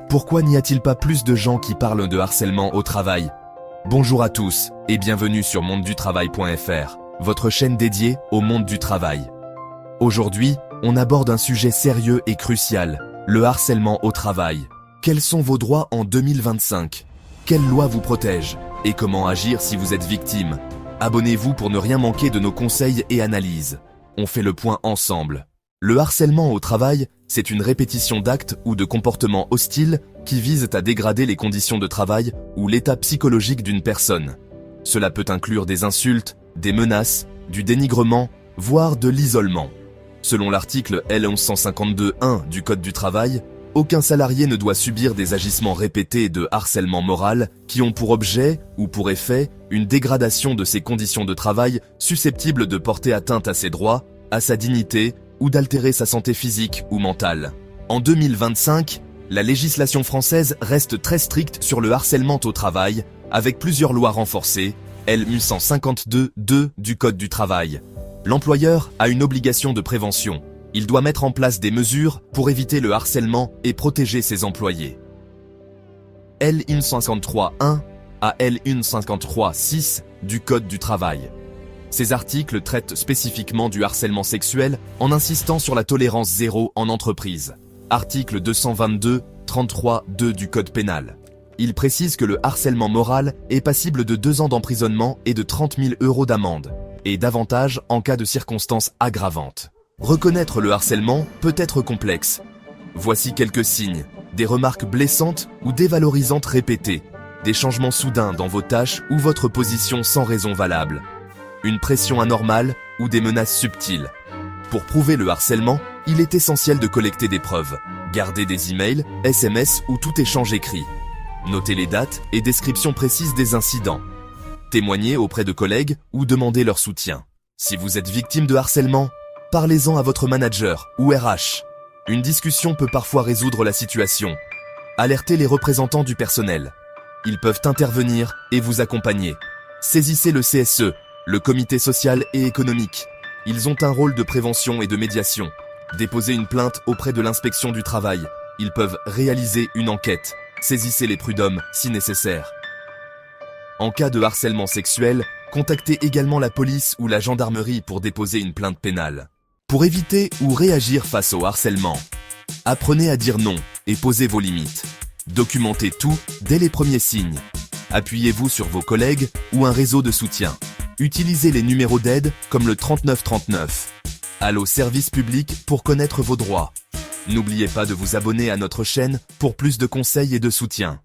Pourquoi n'y a-t-il pas plus de gens qui parlent de harcèlement au travail? Bonjour à tous et bienvenue sur mondedutravail.fr, votre chaîne dédiée au monde du travail. Aujourd'hui, on aborde un sujet sérieux et crucial, le harcèlement au travail. Quels sont vos droits en 2025? Quelle loi vous protège? Et comment agir si vous êtes victime? Abonnez-vous pour ne rien manquer de nos conseils et analyses. On fait le point ensemble. Le harcèlement au travail, c'est une répétition d'actes ou de comportements hostiles qui visent à dégrader les conditions de travail ou l'état psychologique d'une personne. Cela peut inclure des insultes, des menaces, du dénigrement, voire de l'isolement. Selon l'article L1152-1 du Code du travail, aucun salarié ne doit subir des agissements répétés de harcèlement moral qui ont pour objet ou pour effet une dégradation de ses conditions de travail susceptibles de porter atteinte à ses droits, à sa dignité ou d'altérer sa santé physique ou mentale. En 2025, la législation française reste très stricte sur le harcèlement au travail, avec plusieurs lois renforcées, L1152-2 du Code du travail. L'employeur a une obligation de prévention. Il doit mettre en place des mesures pour éviter le harcèlement et protéger ses employés. L1153-1 à L1153-6 du Code du travail. Ces articles traitent spécifiquement du harcèlement sexuel en insistant sur la tolérance zéro en entreprise. Article 222-33-2 du Code pénal. Il précise que le harcèlement moral est passible de 2 ans d'emprisonnement et de 30 000 € d'amende, et davantage en cas de circonstances aggravantes. Reconnaître le harcèlement peut être complexe. Voici quelques signes: des remarques blessantes ou dévalorisantes répétées, des changements soudains dans vos tâches ou votre position sans raison valable, une pression anormale ou des menaces subtiles. Pour prouver le harcèlement, il est essentiel de collecter des preuves, garder des emails, SMS ou tout échange écrit. Notez les dates et descriptions précises des incidents. Témoignez auprès de collègues ou demandez leur soutien. Si vous êtes victime de harcèlement, parlez-en à votre manager ou RH. Une discussion peut parfois résoudre la situation. Alertez les représentants du personnel. Ils peuvent intervenir et vous accompagner. Saisissez le CSE, le comité social et économique. Ils ont un rôle de prévention et de médiation. Déposez une plainte auprès de l'inspection du travail. Ils peuvent réaliser une enquête. Saisissez les prud'hommes si nécessaire. En cas de harcèlement sexuel, contactez également la police ou la gendarmerie pour déposer une plainte pénale. Pour éviter ou réagir face au harcèlement, apprenez à dire non et posez vos limites. Documentez tout dès les premiers signes. Appuyez-vous sur vos collègues ou un réseau de soutien. Utilisez les numéros d'aide comme le 3939. Allo Service Public pour connaître vos droits. N'oubliez pas de vous abonner à notre chaîne pour plus de conseils et de soutien.